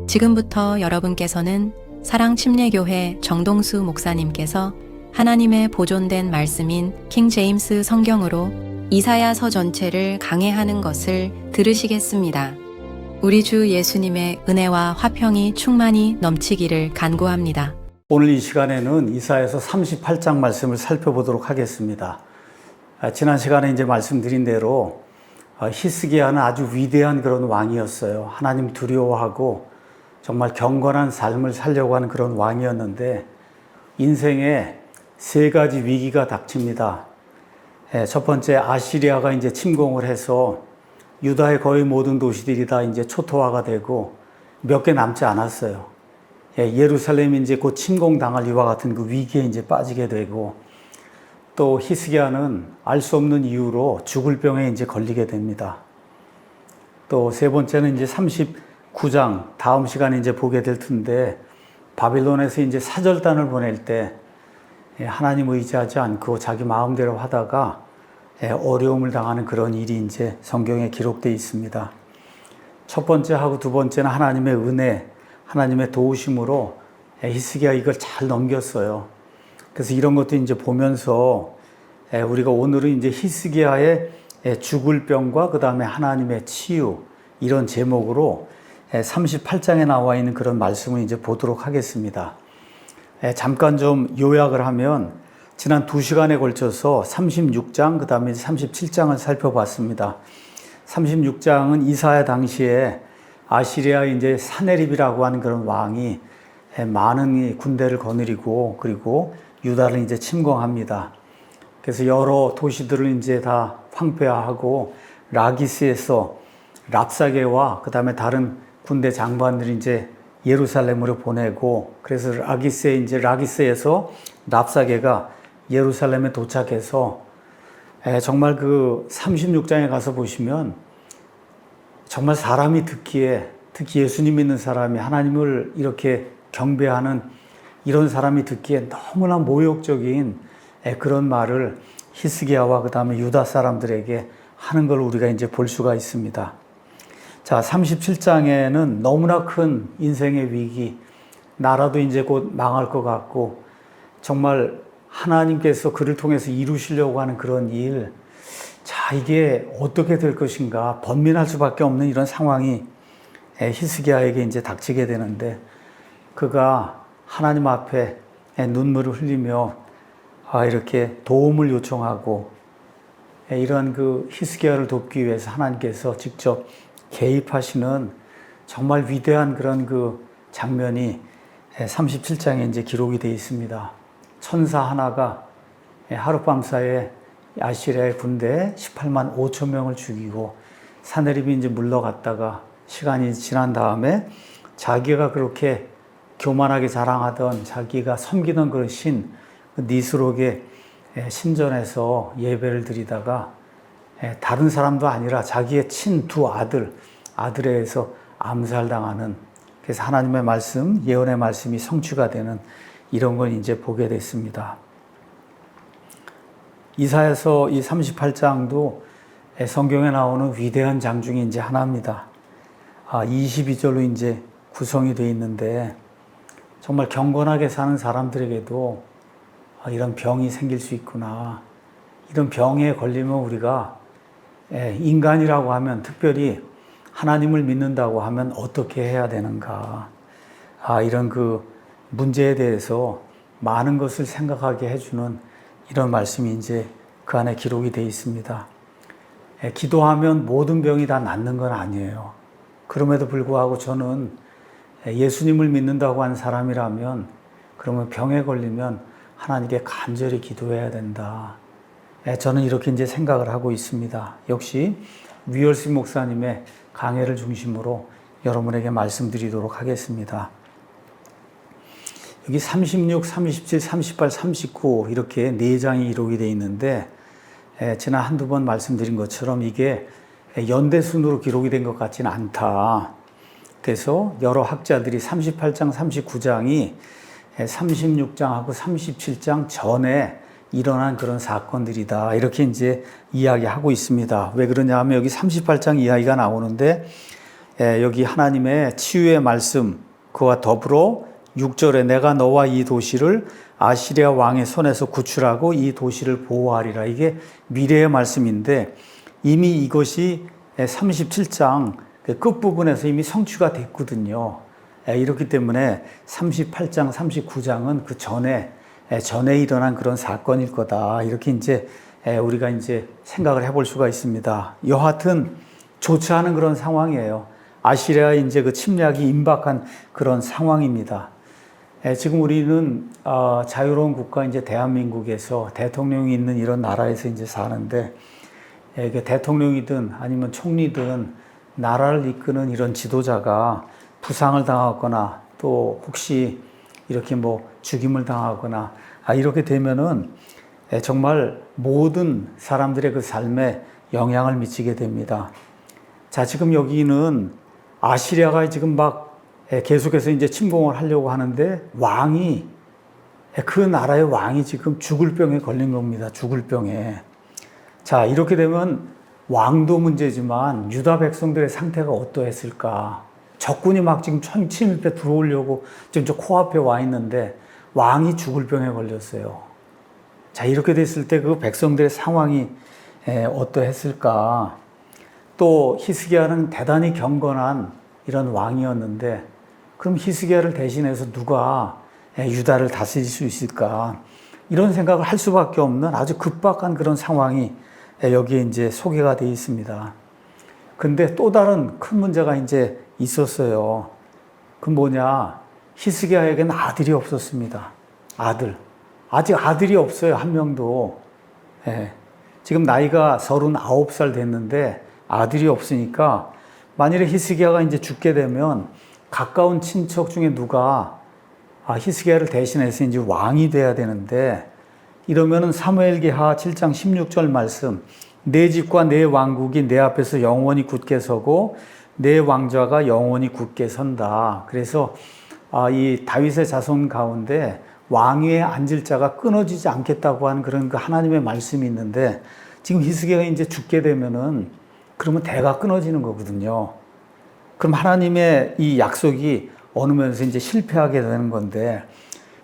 지금부터 여러분께서는 사랑침례교회 정동수 목사님께서 하나님의 보존된 말씀인 킹 제임스 성경으로 이사야서 전체를 강해하는 것을 들으시겠습니다. 우리 주 예수님의 은혜와 화평이 충만히 넘치기를 간구합니다. 오늘 이 시간에는 이사야서 38장 말씀을 살펴보도록 하겠습니다. 지난 시간에 이제 말씀드린 대로 히스기야는 아주 위대한 그런 왕이었어요. 하나님 두려워하고 정말 경건한 삶을 살려고 하는 그런 왕이었는데 인생에 세 가지 위기가 닥칩니다. 첫 번째, 아시리아가 이제 침공을 해서 유다의 거의 모든 도시들이 다 이제 초토화가 되고 몇 개 남지 않았어요. 예루살렘이 이제 곧 침공당할 이와 같은 그 위기에 이제 빠지게 되고, 또 히스기야는 알 수 없는 이유로 죽을 병에 이제 걸리게 됩니다. 또 세 번째는 이제 39장 다음 시간에 이제 보게 될 텐데, 바빌론에서 이제 사절단을 보낼 때 하나님 의지하지 않고 자기 마음대로 하다가 어려움을 당하는 그런 일이 이제 성경에 기록되어 있습니다. 첫 번째하고 두 번째는 하나님의 은혜, 하나님의 도우심으로 히스기야 이걸 잘 넘겼어요. 그래서 이런 것도 이제 보면서 우리가 오늘은 이제 히스기야의 죽을 병과 그 다음에 하나님의 치유, 이런 제목으로 38장에 나와 있는 그런 말씀을 이제 보도록 하겠습니다. 잠깐 좀 요약을 하면 지난 2시간에 걸쳐서 36장, 그 다음에 37장을 살펴봤습니다. 36장은 이사야 당시에 아시리아의 이제 사네립이라고 하는 그런 왕이 많은 군대를 거느리고 그리고 유다를 이제 침공합니다. 그래서 여러 도시들을 이제 다 황폐화하고 라기스에서 랍사게와 그 다음에 다른 군대 장관들이 이제 예루살렘으로 보내고, 그래서 라기스에서 랍사게가 예루살렘에 도착해서 정말 그 36장에 가서 보시면 정말 사람이 듣기에, 특히 예수님 믿는 사람이 하나님을 이렇게 경배하는 이런 사람이 듣기에 너무나 모욕적인 그런 말을 히스기야와 그 다음에 유다 사람들에게 하는 걸 우리가 이제 볼 수가 있습니다. 자, 37장에는 너무나 큰 인생의 위기, 나라도 이제 곧 망할 것 같고 정말 하나님께서 그를 통해서 이루시려고 하는 그런 일, 자, 이게 어떻게 될 것인가 번민할 수밖에 없는 이런 상황이 히스기야에게 이제 닥치게 되는데, 그가 하나님 앞에 눈물을 흘리며 이렇게 도움을 요청하고 이런 그 히스기야를 돕기 위해서 하나님께서 직접 개입하시는 정말 위대한 그런 그 장면이 37장에 이제 기록이 되어 있습니다. 천사 하나가 하룻밤 사이에 아시리아의 군대 18만 5천 명을 죽이고 사네립이 이제 물러갔다가 시간이 지난 다음에 자기가 그렇게 교만하게 자랑하던, 자기가 섬기던 그런 신 니스록의 신전에서 예배를 드리다가 다른 사람도 아니라 자기의 친 두 아들에 의해서 암살당하는, 그래서 하나님의 말씀, 예언의 말씀이 성취가 되는 이런 걸 이제 보게 됐습니다. 이사야서 이 38장도 성경에 나오는 위대한 장 중에 이제 하나입니다. 22절로 이제 구성이 되어 있는데, 정말 경건하게 사는 사람들에게도 이런 병이 생길 수 있구나. 이런 병에 걸리면 우리가 인간이라고 하면, 특별히 하나님을 믿는다고 하면 어떻게 해야 되는가. 이런 그 문제에 대해서 많은 것을 생각하게 해주는 이런 말씀이 이제 그 안에 기록이 되어 있습니다. 기도하면 모든 병이 다 낫는 건 아니에요. 그럼에도 불구하고 저는 예수님을 믿는다고 하는 사람이라면, 그러면 병에 걸리면 하나님께 간절히 기도해야 된다. 저는 이렇게 이제 생각을 하고 있습니다. 역시 위얼스 목사님의 강해를 중심으로 여러분에게 말씀드리도록 하겠습니다. 여기 36, 37, 38, 39 이렇게 4장이 기록이 되어 있는데, 지난 한두 번 말씀드린 것처럼 이게 연대순으로 기록이 된 것 같지는 않다. 그래서 여러 학자들이 38장, 39장이 36장하고 37장 전에 일어난 그런 사건들이다, 이렇게 이제 이야기하고 있습니다. 왜 그러냐 하면 여기 38장 이야기가 나오는데 여기 하나님의 치유의 말씀 그와 더불어 6절에 내가 너와 이 도시를 아시리아 왕의 손에서 구출하고 이 도시를 보호하리라. 이게 미래의 말씀인데 이미 이것이 37장 끝부분에서 이미 성취가 됐거든요. 이렇기 때문에 38장, 39장은 그 전에 일어난 그런 사건일 거다. 이렇게 이제 우리가 이제 생각을 해볼 수가 있습니다. 여하튼 좋지 않은 그런 상황이에요. 아시리아의 이제 그 침략이 임박한 그런 상황입니다. 지금 우리는 자유로운 국가 이제 대한민국에서 대통령이 있는 이런 나라에서 이제 사는데 이게 대통령이든 아니면 총리든 나라를 이끄는 이런 지도자가 부상을 당하거나 또 혹시 이렇게 뭐 죽임을 당하거나 이렇게 되면은 정말 모든 사람들의 그 삶에 영향을 미치게 됩니다. 자, 지금 여기는 아시리아가 지금 막 계속해서 이제 침공을 하려고 하는데 그 나라의 왕이 지금 죽을 병에 걸린 겁니다. 죽을 병에. 자, 이렇게 되면 왕도 문제지만 유다 백성들의 상태가 어떠했을까? 적군이 막 지금 침입해 들어오려고 지금 저 코앞에 와 있는데 왕이 죽을 병에 걸렸어요. 자, 이렇게 됐을 때 그 백성들의 상황이 어떠했을까? 또 히스기야는 대단히 경건한 이런 왕이었는데 그럼 히스기야를 대신해서 누가 유다를 다스릴 수 있을까? 이런 생각을 할 수밖에 없는 아주 급박한 그런 상황이 여기에 이제 소개가 되어 있습니다. 근데 또 다른 큰 문제가 이제 있었어요. 그 뭐냐? 히스기야에게는 아들이 없었습니다. 아직 아들이 없어요. 한 명도. 지금 나이가 39살 됐는데 아들이 없으니까 만일에 히스기야가 이제 죽게 되면 가까운 친척 중에 누가 히스기야를 대신해서 이제 왕이 돼야 되는데 이러면은 사무엘기하 7장 16절 말씀 내 집과 내 왕국이 내 앞에서 영원히 굳게 서고 내 왕좌가 영원히 굳게 선다. 그래서 이 다윗의 자손 가운데 왕위에 앉을 자가 끊어지지 않겠다고 하는 그런 그 하나님의 말씀이 있는데 지금 히스기야가 이제 죽게 되면은 그러면 대가 끊어지는 거거든요. 그럼 하나님의 이 약속이 어느 면에서 이제 실패하게 되는 건데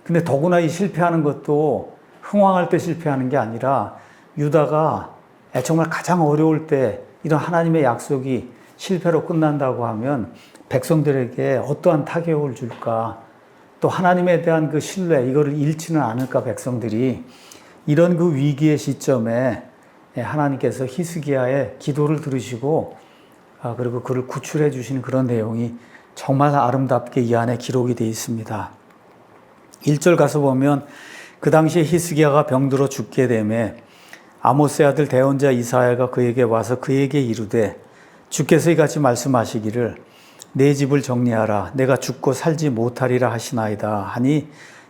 근데 더구나 이 실패하는 것도 흥왕할 때 실패하는 게 아니라 유다가 정말 가장 어려울 때 이런 하나님의 약속이 실패로 끝난다고 하면 백성들에게 어떠한 타격을 줄까? 또 하나님에 대한 그 신뢰, 이거를 잃지는 않을까, 백성들이. 이런 그 위기의 시점에 하나님께서 히스기야의 기도를 들으시고 그리고 그를 구출해 주시는 그런 내용이 정말 아름답게 이 안에 기록이 되어 있습니다. 1절 가서 보면 그 당시에 히스기야가 병들어 죽게 되매 아모스의 아들 대언자 이사야가 그에게 와서 그에게 이르되 주께서 이같이 말씀하시기를 내 집을 정리하라 내가 죽고 살지 못하리라 하시나이다 하니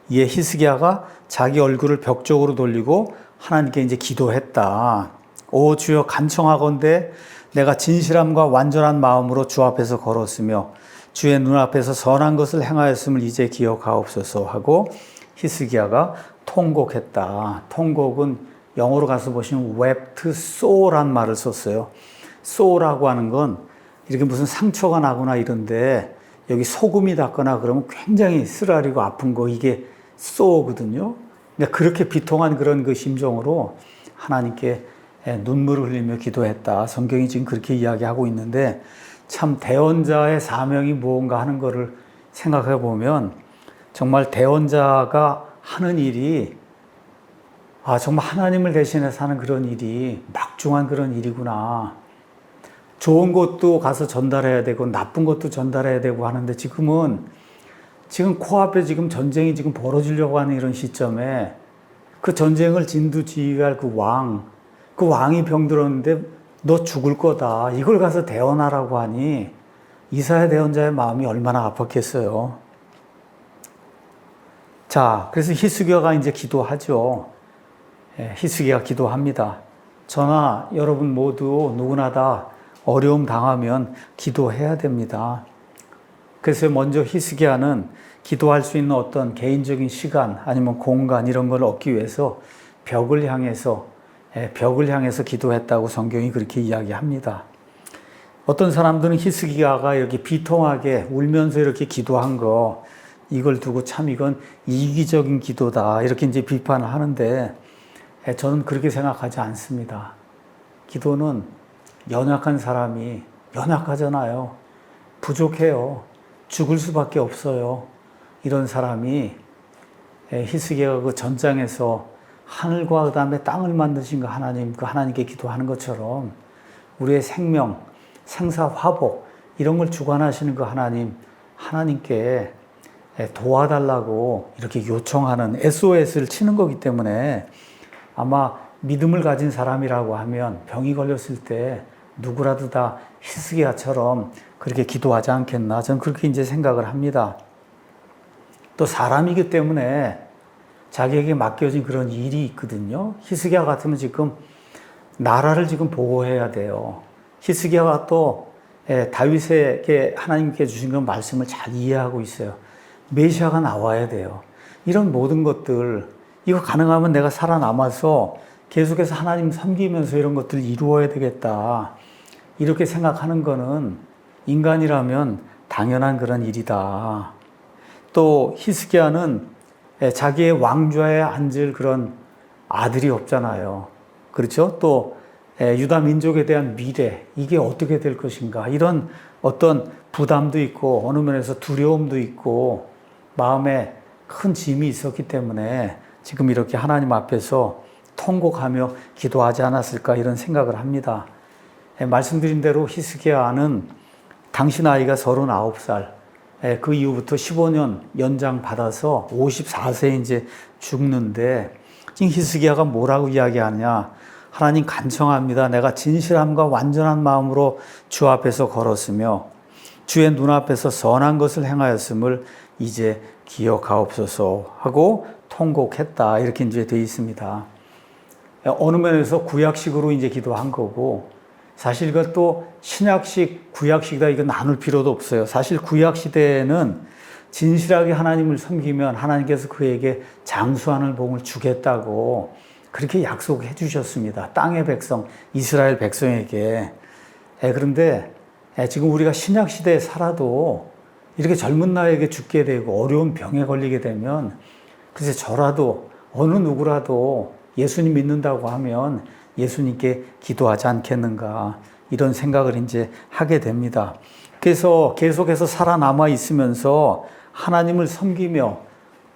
이에 히스기야가 자기 얼굴을 벽 쪽으로 돌리고 하나님께 이제 기도했다. 오 주여 간청하건대 내가 진실함과 완전한 마음으로 주 앞에서 걸었으며 주의 눈앞에서 선한 것을 행하였음을 이제 기억하옵소서 하고 히스기야가 통곡했다. 통곡은 영어로 가서 보시면 wept sore란 말을 썼어요. sore라고 하는 건 이렇게 무슨 상처가 나거나 이런데 여기 소금이 닿거나 그러면 굉장히 쓰라리고 아픈 거 이게 sore거든요. 그러니까 그렇게 비통한 그런 그 심정으로 하나님께 눈물을 흘리며 기도했다. 성경이 지금 그렇게 이야기하고 있는데 참 대언자의 사명이 무언가 하는 거를 생각해 보면 정말 대언자가 하는 일이 정말 하나님을 대신해서 하는 그런 일이 막중한 그런 일이구나. 좋은 것도 가서 전달해야 되고 나쁜 것도 전달해야 되고 하는데 지금 코앞에 지금 전쟁이 지금 벌어지려고 하는 이런 시점에 그 전쟁을 진두지휘할 그 왕이 병들었는데 너 죽을 거다. 이걸 가서 대언하라고 하니 이사야 대언자의 마음이 얼마나 아팠겠어요. 자, 그래서 히스기야가 이제 기도하죠. 히스기야가 기도합니다. 저나 여러분 모두 누구나 다 어려움 당하면 기도해야 됩니다. 그래서 먼저 히스기야는 기도할 수 있는 어떤 개인적인 시간 아니면 공간 이런 걸 얻기 위해서 벽을 향해서 기도했다고 성경이 그렇게 이야기합니다. 어떤 사람들은 히스기야가 이렇게 비통하게 울면서 이렇게 기도한 거, 이걸 두고 참 이건 이기적인 기도다. 이렇게 이제 비판을 하는데, 저는 그렇게 생각하지 않습니다. 기도는 연약한 사람이 연약하잖아요. 부족해요. 죽을 수밖에 없어요. 이런 사람이 히스기야가 그 전장에서 하늘과 그다음에 땅을 만드신 그 하나님, 그 하나님께 기도하는 것처럼 우리의 생명, 생사, 화복 이런 걸 주관하시는 그 하나님께 도와달라고 이렇게 요청하는 SOS를 치는 거기 때문에 아마 믿음을 가진 사람이라고 하면 병이 걸렸을 때 누구라도 다 히스기야처럼 그렇게 기도하지 않겠나 저는 그렇게 이제 생각을 합니다. 또 사람이기 때문에 자기에게 맡겨진 그런 일이 있거든요. 히스기야 같으면 지금 나라를 지금 보호해야 돼요. 히스기야가 또 다윗에게 하나님께 주신 그 말씀을 잘 이해하고 있어요. 메시아가 나와야 돼요. 이런 모든 것들 이거 가능하면 내가 살아남아서 계속해서 하나님 섬기면서 이런 것들을 이루어야 되겠다. 이렇게 생각하는 거는 인간이라면 당연한 그런 일이다. 또 히스기야는 자기의 왕좌에 앉을 그런 아들이 없잖아요. 그렇죠? 또 유다 민족에 대한 미래, 이게 어떻게 될 것인가. 이런 어떤 부담도 있고 어느 면에서 두려움도 있고 마음에 큰 짐이 있었기 때문에 지금 이렇게 하나님 앞에서 통곡하며 기도하지 않았을까 이런 생각을 합니다. 말씀드린 대로 히스기야는 당시 나이가 39살, 그 이후부터 15년 연장 받아서 54세에 이제 죽는데 지금 히스기야가 뭐라고 이야기하냐. 하나님 간청합니다. 내가 진실함과 완전한 마음으로 주 앞에서 걸었으며 주의 눈앞에서 선한 것을 행하였음을 이제 기억하옵소서 하고 통곡했다. 이렇게 이제 되어 있습니다. 어느 면에서 구약식으로 이제 기도한 거고 사실 이것도 신약식, 구약식이다 이거 나눌 필요도 없어요. 사실 구약 시대에는 진실하게 하나님을 섬기면 하나님께서 그에게 장수하는 복을 주겠다고 그렇게 약속해 주셨습니다. 땅의 백성, 이스라엘 백성에게. 그런데 지금 우리가 신약 시대에 살아도 이렇게 젊은 나이에 죽게 되고 어려운 병에 걸리게 되면 글쎄 저라도 어느 누구라도 예수님 믿는다고 하면 예수님께 기도하지 않겠는가 이런 생각을 이제 하게 됩니다. 그래서 계속해서 살아남아 있으면서 하나님을 섬기며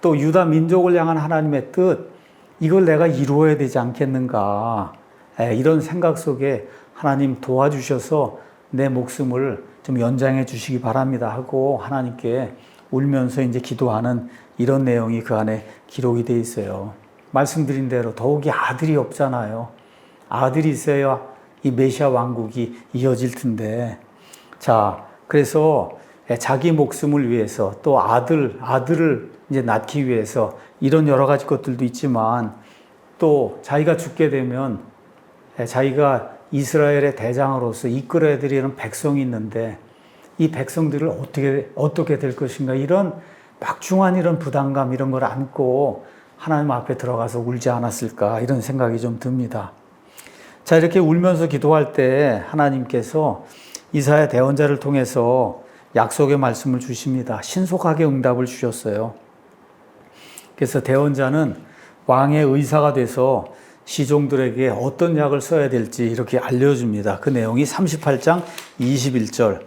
또 유다 민족을 향한 하나님의 뜻 이걸 내가 이루어야 되지 않겠는가 이런 생각 속에 하나님 도와주셔서 내 목숨을 좀 연장해 주시기 바랍니다 하고 하나님께 울면서 이제 기도하는 이런 내용이 그 안에 기록이 돼 있어요. 말씀드린 대로 더욱이 아들이 없잖아요. 아들이 있어야 이 메시아 왕국이 이어질 텐데. 자, 그래서 자기 목숨을 위해서 또 아들을 이제 낳기 위해서 이런 여러 가지 것들도 있지만 또 자기가 죽게 되면 자기가 이스라엘의 대장으로서 이끌어야 될 이런 백성이 있는데 이 백성들을 어떻게 될 것인가 이런 막중한 이런 부담감 이런 걸 안고 하나님 앞에 들어가서 울지 않았을까 이런 생각이 좀 듭니다. 자, 이렇게 울면서 기도할 때 하나님께서 이사야 대언자를 통해서 약속의 말씀을 주십니다. 신속하게 응답을 주셨어요. 그래서 대언자는 왕의 의사가 돼서 시종들에게 어떤 약을 써야 될지 이렇게 알려줍니다. 그 내용이 38장 21절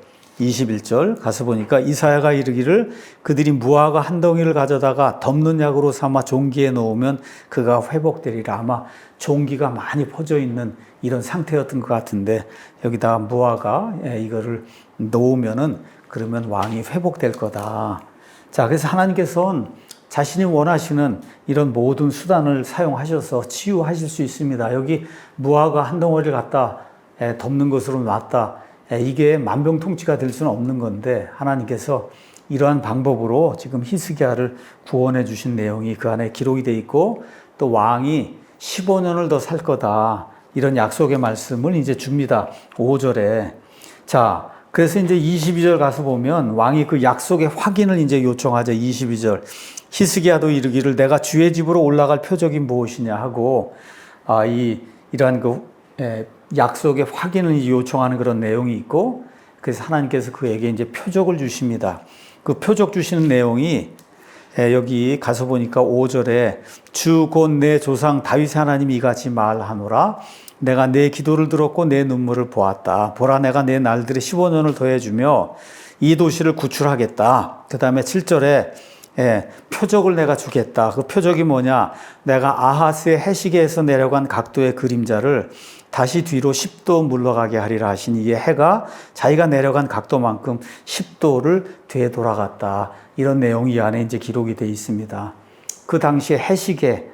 가서 보니까 이사야가 이르기를 그들이 무화과 한 덩이를 가져다가 덮는 약으로 삼아 종기에 놓으면 그가 회복되리라. 아마 종기가 많이 퍼져 있는 이런 상태였던 것 같은데 여기다가 무화과 이거를 놓으면은 그러면 왕이 회복될 거다. 자, 그래서 하나님께서는 자신이 원하시는 이런 모든 수단을 사용하셔서 치유하실 수 있습니다. 여기 무화과 한 덩어리를 갖다 덮는 것으로 놨다. 이게 만병통치가 될 수는 없는 건데 하나님께서 이러한 방법으로 지금 히스기야를 구원해 주신 내용이 그 안에 기록이 돼 있고 또 왕이 15년을 더 살 거다. 이런 약속의 말씀을 이제 줍니다. 5절에. 자, 그래서 이제 22절 가서 보면 왕이 그 약속의 확인을 이제 요청하죠. 22절. 히스기야도 이르기를 내가 주의 집으로 올라갈 표적이 무엇이냐 하고 이러한 그 약속의 확인을 요청하는 그런 내용이 있고, 그래서 하나님께서 그에게 이제 표적을 주십니다. 그 표적 주시는 내용이 여기 가서 보니까 5절에 주 곧 내 조상 다윗의 하나님이 이같이 말하노라. 내가 내 기도를 들었고 내 눈물을 보았다. 보라, 내가 내 날들에 15년을 더해주며 이 도시를 구출하겠다. 그 다음에 7절에 표적을 내가 주겠다. 그 표적이 뭐냐? 내가 아하스의 해시계에서 내려간 각도의 그림자를 다시 뒤로 10도 물러가게 하리라 하시니, 이 해가 자기가 내려간 각도만큼 10도를 되돌아갔다. 이런 내용이 이 안에 이제 기록이 되어 있습니다. 그 당시에 해시계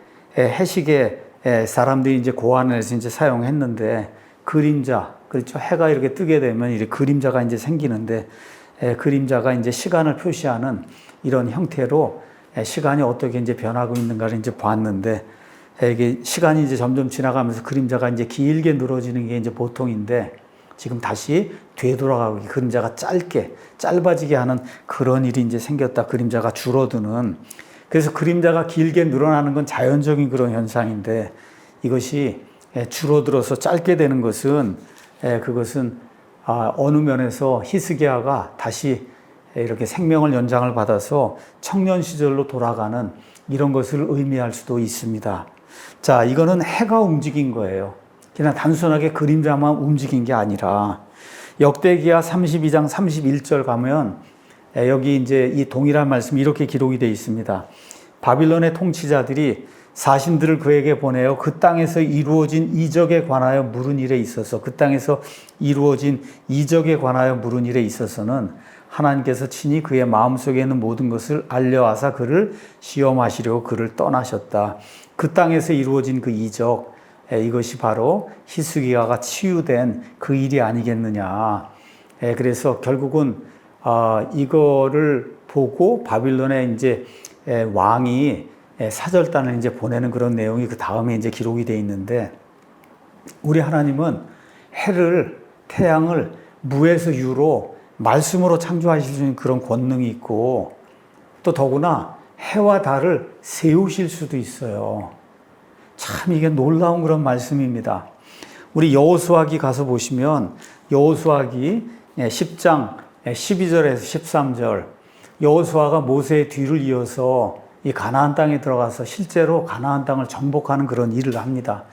사람들이 이제 고안에서 이제 사용했는데, 그림자, 그렇죠. 해가 이렇게 뜨게 되면 이렇게 그림자가 이제 생기는데, 그림자가 이제 시간을 표시하는 이런 형태로 시간이 어떻게 이제 변하고 있는가를 이제 봤는데, 이게 시간이 이제 점점 지나가면서 그림자가 이제 길게 늘어지는 게 이제 보통인데, 지금 다시 되돌아가고 그림자가 짧아지게 하는 그런 일이 이제 생겼다. 그림자가 줄어드는. 그래서 그림자가 길게 늘어나는 건 자연적인 그런 현상인데, 이것이 줄어들어서 짧게 되는 것은, 그것은 어느 면에서 히스기야가 다시 이렇게 생명을 연장을 받아서 청년 시절로 돌아가는 이런 것을 의미할 수도 있습니다. 자, 이거는 해가 움직인 거예요. 그냥 단순하게 그림자만 움직인 게 아니라, 역대기야 32장 31절 가면 여기 이제 이 동일한 말씀이 이렇게 기록이 되어 있습니다. 바빌론의 통치자들이 사신들을 그에게 보내어 그 땅에서 이루어진 이적에 관하여 물은 일에 있어서, 그 땅에서 이루어진 이적에 관하여 물은 일에 있어서는 하나님께서 친히 그의 마음속에 있는 모든 것을 알려하사 그를 시험하시려고 그를 떠나셨다. 그 땅에서 이루어진 그 이적, 이것이 바로 히스기야가 치유된 그 일이 아니겠느냐. 그래서 결국은 이거를 보고 바빌론의 이제 왕이 사절단을 이제 보내는 그런 내용이 그 다음에 이제 기록이 되어 있는데, 우리 하나님은 해를, 태양을 무에서 유로 말씀으로 창조하실 수 있는 그런 권능이 있고, 또 더구나 해와 달을 세우실 수도 있어요. 참 이게 놀라운 그런 말씀입니다. 우리 여호수아기 가서 보시면 여호수아기 10장 12절에서 13절, 여호수아가 모세의 뒤를 이어서 이 가나안 땅에 들어가서 실제로 가나안 땅을 정복하는 그런 일을 합니다.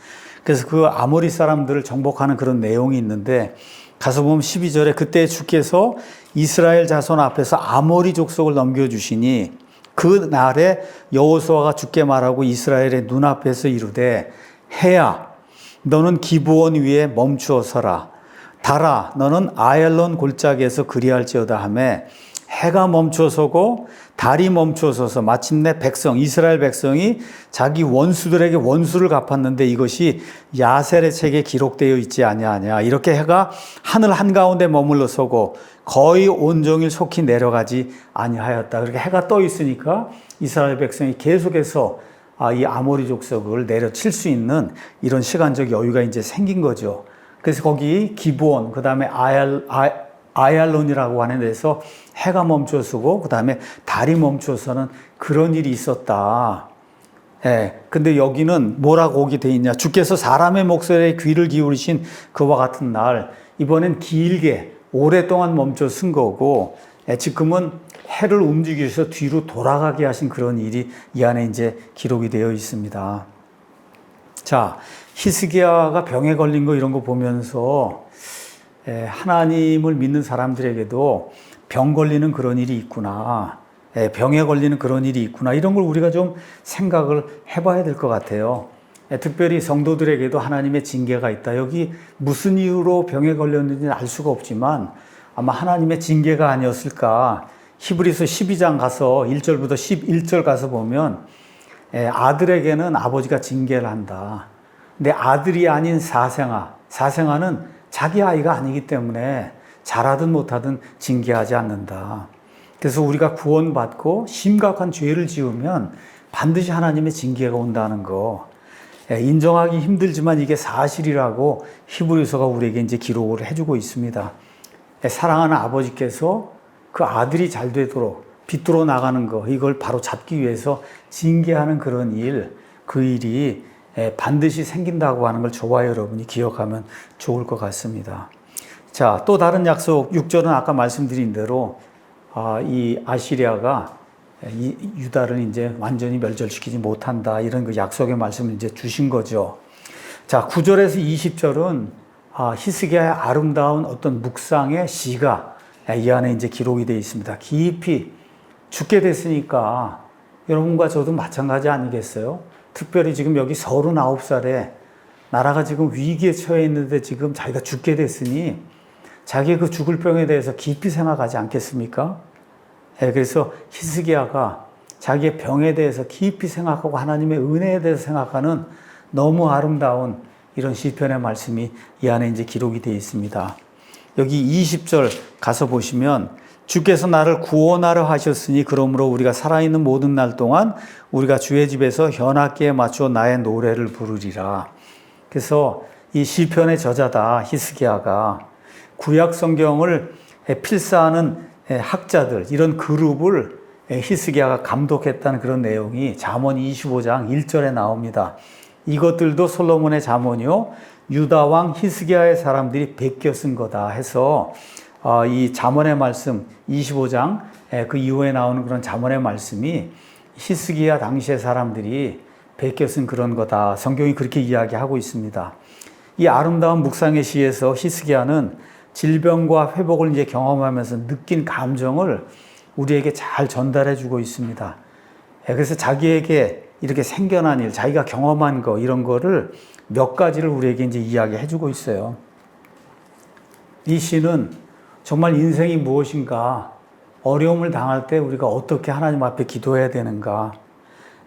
그래서 그 아모리 사람들을 정복하는 그런 내용이 있는데, 가서 보면 12절에 그때 주께서 이스라엘 자손 앞에서 아모리 족속을 넘겨주시니, 그 날에 여호수아가 주께 말하고 이스라엘의 눈앞에서 이르되, 해야 너는 기브온 위에 멈추어 서라. 달아 너는 아얄론 골짜기에서 그리할지어다 하며, 해가 멈추어 서고 달이 멈추어 서서 마침내 이스라엘 백성이 자기 원수들에게 원수를 갚았는데, 이것이 야셀의 책에 기록되어 있지 아니하냐. 이렇게 해가 하늘 한가운데 머물러 서고 거의 온종일 속히 내려가지 아니하였다. 그렇게 해가 떠 있으니까 이스라엘 백성이 계속해서 이 아모리 족속을 내려칠 수 있는 이런 시간적 여유가 이제 생긴 거죠. 그래서 거기 기브온, 그 다음에 아얄론이라고 하는 데서 해가 멈춰서고 그 다음에 달이 멈춰서는 그런 일이 있었다. 근데 여기는 뭐라고 오게 돼 있냐? 주께서 사람의 목소리에 귀를 기울이신 그와 같은 날, 이번엔 길게 오랫동안 멈춰 쓴 거고, 지금은 해를 움직여서 뒤로 돌아가게 하신 그런 일이 이 안에 이제 기록이 되어 있습니다. 자, 히스기야가 병에 걸린 거 이런 거 보면서 하나님을 믿는 사람들에게도 병 걸리는 그런 일이 있구나. 병에 걸리는 그런 일이 있구나. 이런 걸 우리가 좀 생각을 해봐야 될 것 같아요. 특별히 성도들에게도 하나님의 징계가 있다. 여기 무슨 이유로 병에 걸렸는지는 알 수가 없지만 아마 하나님의 징계가 아니었을까. 히브리서 12장 가서 1절부터 11절 가서 보면 아들에게는 아버지가 징계를 한다. 근데 아들이 아닌 사생아는 자기 아이가 아니기 때문에 잘하든 못하든 징계하지 않는다. 그래서 우리가 구원받고 심각한 죄를 지으면 반드시 하나님의 징계가 온다는 거. 인정하기 힘들지만 이게 사실이라고 히브리서가 우리에게 이제 기록을 해주고 있습니다. 사랑하는 아버지께서 그 아들이 잘 되도록 비뚤어 나가는 거, 이걸 바로 잡기 위해서 징계하는 그런 일, 그 일이 반드시 생긴다고 하는 걸 저와 여러분이 기억하면 좋을 것 같습니다. 자, 또 다른 약속 6절은 아까 말씀드린 대로 이 아시리아가 이 유다를 이제 완전히 멸절시키지 못한다, 이런 그 약속의 말씀을 이제 주신 거죠. 자, 9절에서 20절은 히스기야의 아름다운 어떤 묵상의 시가 이 안에 이제 기록이 되어 있습니다. 깊이 죽게 됐으니까 여러분과 저도 마찬가지 아니겠어요? 특별히 지금 여기 39살에 나라가 지금 위기에 처해 있는데 지금 자기가 죽게 됐으니 자기의 그 죽을 병에 대해서 깊이 생각하지 않겠습니까? 그래서 히스기야가 자기의 병에 대해서 깊이 생각하고 하나님의 은혜에 대해서 생각하는 너무 아름다운 이런 시편의 말씀이 이 안에 이제 기록이 되어 있습니다. 여기 20절 가서 보시면 주께서 나를 구원하려 하셨으니 그러므로 우리가 살아있는 모든 날 동안 우리가 주의 집에서 현악기에 맞추어 나의 노래를 부르리라. 그래서 이 시편의 저자다 히스기야가 구약 성경을 필사하는 학자들, 이런 그룹을 히스기야가 감독했다는 그런 내용이 잠언 25장 1절에 나옵니다. 이것들도 솔로몬의 잠언이요 유다 왕 히스기야의 사람들이 베껴 쓴 거다 해서 이 잠언의 말씀 25장 그 이후에 나오는 그런 잠언의 말씀이 히스기야 당시의 사람들이 베껴 쓴 그런 거다, 성경이 그렇게 이야기하고 있습니다. 이 아름다운 묵상의 시에서 히스기야는 질병과 회복을 이제 경험하면서 느낀 감정을 우리에게 잘 전달해 주고 있습니다. 그래서 자기에게 이렇게 생겨난 일, 자기가 경험한 거, 이런 거를 몇 가지를 우리에게 이제 이야기해 주고 있어요. 이 시는 정말 인생이 무엇인가, 어려움을 당할 때 우리가 어떻게 하나님 앞에 기도해야 되는가,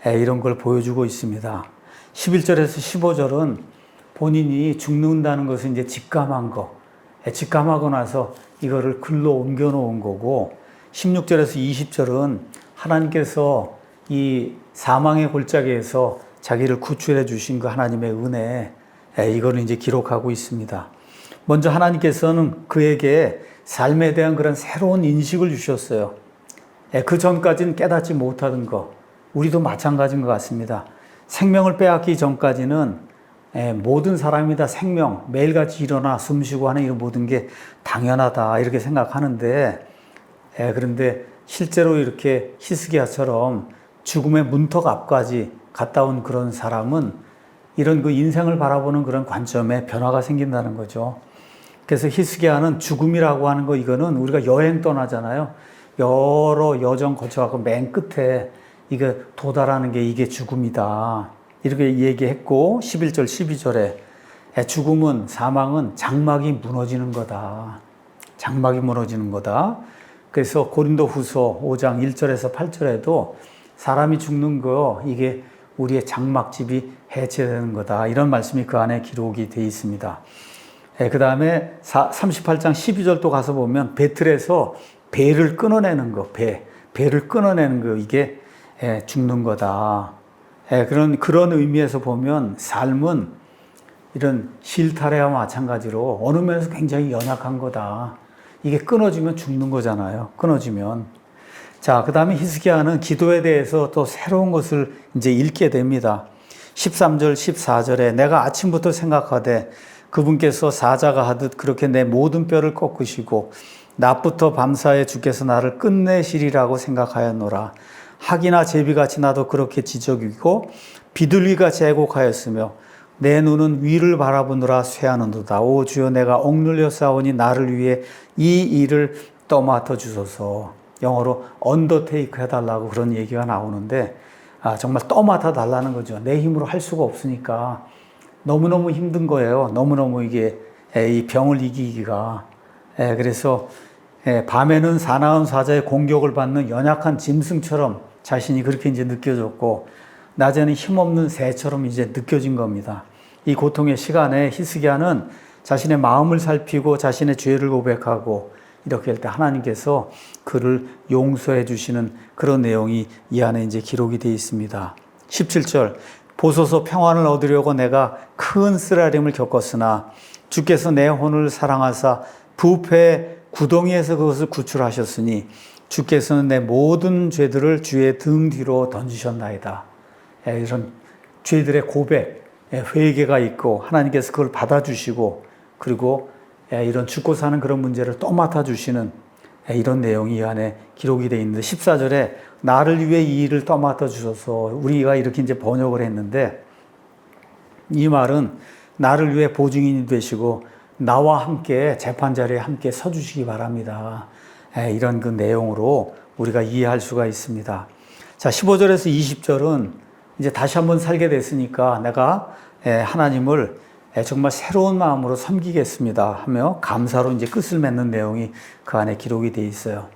이런 걸 보여주고 있습니다. 11절에서 15절은 본인이 죽는다는 것을 이제 직감한 거, 직감하고 나서 이거를 글로 옮겨 놓은 거고, 16절에서 20절은 하나님께서 이 사망의 골짜기에서 자기를 구출해 주신 그 하나님의 은혜, 이거를 이제 기록하고 있습니다. 먼저 하나님께서는 그에게 삶에 대한 그런 새로운 인식을 주셨어요. 그 전까지는 깨닫지 못하던 거, 우리도 마찬가지인 것 같습니다. 생명을 빼앗기 전까지는 모든 사람이 다 생명, 매일같이 일어나 숨쉬고 하는 이런 모든 게 당연하다, 이렇게 생각하는데, 그런데 실제로 이렇게 히스기야처럼 죽음의 문턱 앞까지 갔다 온 그런 사람은 이런 그 인생을 바라보는 그런 관점에 변화가 생긴다는 거죠. 그래서 히스기야는 죽음이라고 하는 거, 이거는 우리가 여행 떠나잖아요. 여러 여정 거쳐가고 맨 끝에 이게 도달하는 게 이게 죽음이다, 이렇게 얘기했고, 11절 12절에 죽음은, 사망은 장막이 무너지는 거다, 장막이 무너지는 거다. 그래서 고린도후서 5장 1절에서 8절에도 사람이 죽는 거, 이게 우리의 장막집이 해체되는 거다, 이런 말씀이 그 안에 기록이 되어 있습니다. 그 다음에 38장 12절도 가서 보면 배틀에서 배를 끊어내는 거, 배를 끊어내는 거, 이게 죽는 거다. 그런 의미에서 보면 삶은 이런 실타래와 마찬가지로 어느 면에서 굉장히 연약한 거다. 이게 끊어지면 죽는 거잖아요. 끊어지면. 자, 그 다음에 히스기야는 기도에 대해서 또 새로운 것을 이제 읽게 됩니다. 13절, 14절에 내가 아침부터 생각하되 그분께서 사자가 하듯 그렇게 내 모든 뼈를 꺾으시고 낮부터 밤사이에 주께서 나를 끝내시리라고 생각하였노라. 학이나 제비같이 나도 그렇게 지적이고 비둘기같이 애곡하였으며 내 눈은 위를 바라보느라 쇠하는도다. 오 주여, 내가 억눌려 싸우니 나를 위해 이 일을 떠맡아 주소서. 영어로 언더테이크 해달라고 그런 얘기가 나오는데, 정말 떠맡아 달라는 거죠. 내 힘으로 할 수가 없으니까 너무너무 힘든 거예요. 너무너무 이게 이 병을 이기기가. 그래서 밤에는 사나운 사자의 공격을 받는 연약한 짐승처럼 자신이 그렇게 이제 느껴졌고, 낮에는 힘없는 새처럼 이제 느껴진 겁니다. 이 고통의 시간에 히스기야는 자신의 마음을 살피고 자신의 죄를 고백하고 이렇게 할 때 하나님께서 그를 용서해 주시는 그런 내용이 이 안에 이제 기록이 되어 있습니다. 17절, 보소서 평안을 얻으려고 내가 큰 쓰라림을 겪었으나 주께서 내 혼을 사랑하사 부패 구덩이에서 그것을 구출하셨으니 주께서는 내 모든 죄들을 주의 등 뒤로 던지셨나이다. 이런 죄들의 고백, 회개가 있고 하나님께서 그걸 받아주시고 그리고 이런 죽고 사는 그런 문제를 또 맡아주시는 이런 내용이 이 안에 기록이 되어 있는데 14절에 나를 위해 이 일을 떠맡아 주셔서 우리가 이렇게 이제 번역을 했는데 이 말은 나를 위해 보증인이 되시고 나와 함께 재판자리에 함께 서주시기 바랍니다. 이런 그 내용으로 우리가 이해할 수가 있습니다. 자, 15절에서 20절은 이제 다시 한번 살게 됐으니까 내가 하나님을 정말 새로운 마음으로 섬기겠습니다 하며 감사로 이제 끝을 맺는 내용이 그 안에 기록이 되어 있어요.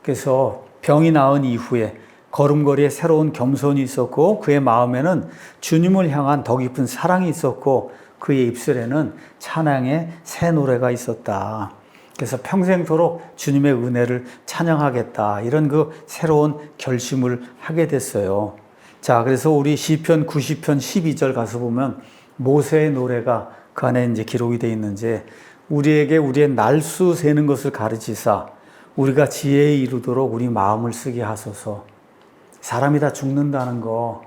그래서 병이 나은 이후에 걸음걸이에 새로운 겸손이 있었고 그의 마음에는 주님을 향한 더 깊은 사랑이 있었고 그의 입술에는 찬양의 새 노래가 있었다. 그래서 평생토록 주님의 은혜를 찬양하겠다. 이런 그 새로운 결심을 하게 됐어요. 자, 그래서 우리 시편 90편 12절 가서 보면 모세의 노래가 그 안에 이제 기록이 되어 있는지 우리에게 우리의 날수 세는 것을 가르치사 우리가 지혜에 이르도록 우리 마음을 쓰게 하소서. 사람이 다 죽는다는 거,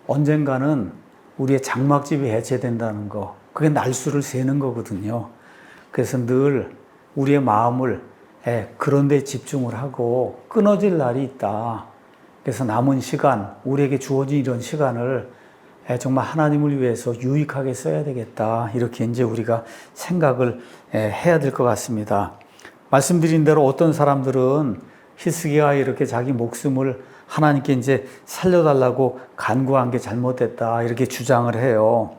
언젠가는 우리의 장막집이 해체된다는 거, 그게 날수를 세는 거거든요. 그래서 늘 우리의 마음을 그런 데 집중을 하고 끊어질 날이 있다. 그래서 남은 시간, 우리에게 주어진 이런 시간을 정말 하나님을 위해서 유익하게 써야 되겠다. 이렇게 이제 우리가 생각을 해야 될 것 같습니다. 말씀드린 대로 어떤 사람들은 히스기야가 이렇게 자기 목숨을 하나님께 이제 살려달라고 간구한 게 잘못됐다. 이렇게 주장을 해요.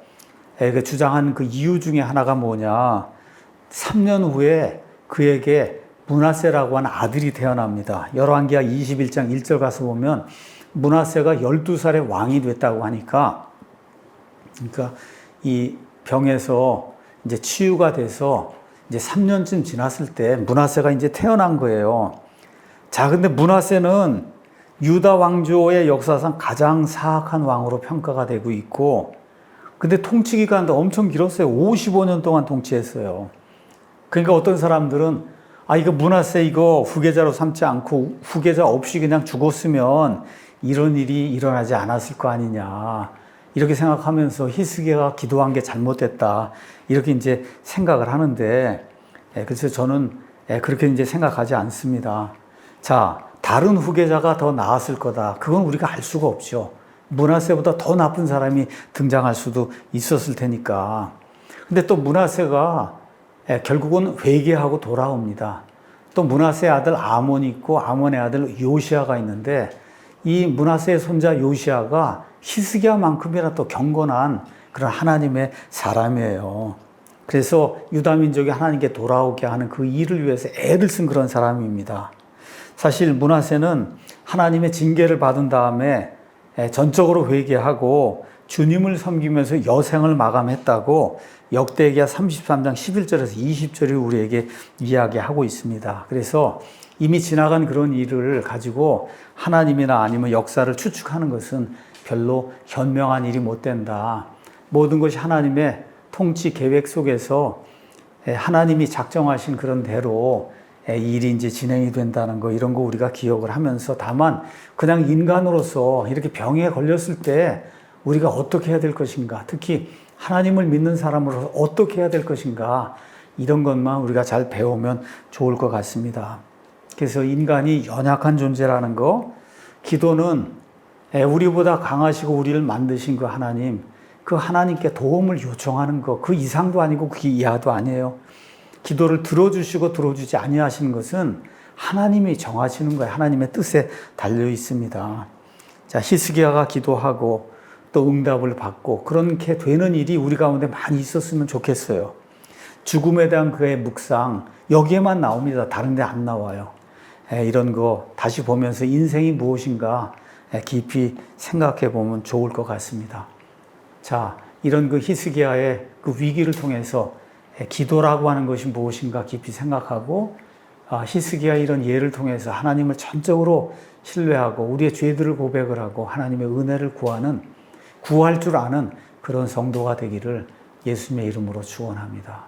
그 주장한 그 이유 중에 하나가 뭐냐. 3년 후에 그에게 므낫세라고 하는 아들이 태어납니다. 열왕기하 21장 1절 가서 보면 므낫세가 12살에 왕이 됐다고 하니까 그러니까 이 병에서 이제 치유가 돼서 이제 3년쯤 지났을 때 므낫세가 이제 태어난 거예요. 자, 근데 므낫세는 유다 왕조의 역사상 가장 사악한 왕으로 평가가 되고 있고 근데 통치 기간도 엄청 길었어요. 55년 동안 통치했어요. 그러니까 어떤 사람들은 이거 므낫세 이거 후계자로 삼지 않고 후계자 없이 그냥 죽었으면 이런 일이 일어나지 않았을 거 아니냐. 이렇게 생각하면서 히스기야가 기도한 게 잘못됐다. 이렇게 이제 생각을 하는데 그래서 저는 그렇게 이제 생각하지 않습니다. 자, 다른 후계자가 더 나았을 거다. 그건 우리가 알 수가 없죠. 므낫세보다 더 나쁜 사람이 등장할 수도 있었을 테니까. 근데 또 므낫세가 결국은 회개하고 돌아옵니다. 또 므낫세의 아들 아몬이 있고 아몬의 아들 요시아가 있는데 이 므낫세의 손자 요시아가 히스기야만큼이나 또 경건한 그런 하나님의 사람이에요. 그래서 유다 민족이 하나님께 돌아오게 하는 그 일을 위해서 애를 쓴 그런 사람입니다. 사실 므낫세는 하나님의 징계를 받은 다음에 전적으로 회개하고 주님을 섬기면서 여생을 마감했다고 역대기야 33장 11절에서 20절이 우리에게 이야기하고 있습니다. 그래서 이미 지나간 그런 일을 가지고 하나님이나 아니면 역사를 추측하는 것은 별로 현명한 일이 못 된다. 모든 것이 하나님의 통치 계획 속에서 하나님이 작정하신 그런 대로 일이 이제 진행이 된다는 거, 이런 거 우리가 기억을 하면서 다만 그냥 인간으로서 이렇게 병에 걸렸을 때 우리가 어떻게 해야 될 것인가, 특히 하나님을 믿는 사람으로서 어떻게 해야 될 것인가, 이런 것만 우리가 잘 배우면 좋을 것 같습니다. 그래서 인간이 연약한 존재라는 거, 기도는 우리보다 강하시고 우리를 만드신 그 하나님, 그 하나님께 도움을 요청하는 거, 그 이상도 아니고 그 이하도 아니에요. 기도를 들어주시고 들어주지 아니하시는 것은 하나님이 정하시는 거예요. 하나님의 뜻에 달려 있습니다. 자, 히스기야가 기도하고 또 응답을 받고 그렇게 되는 일이 우리 가운데 많이 있었으면 좋겠어요. 죽음에 대한 그의 묵상, 여기에만 나옵니다. 다른 데 안 나와요. 이런 거 다시 보면서 인생이 무엇인가 깊이 생각해 보면 좋을 것 같습니다. 자, 이런 그 히스기야의 그 위기를 통해서 기도라고 하는 것이 무엇인가 깊이 생각하고, 히스기야 이런 예를 통해서 하나님을 전적으로 신뢰하고 우리의 죄들을 고백을 하고 하나님의 은혜를 구할 줄 아는 그런 성도가 되기를 예수님의 이름으로 축원합니다.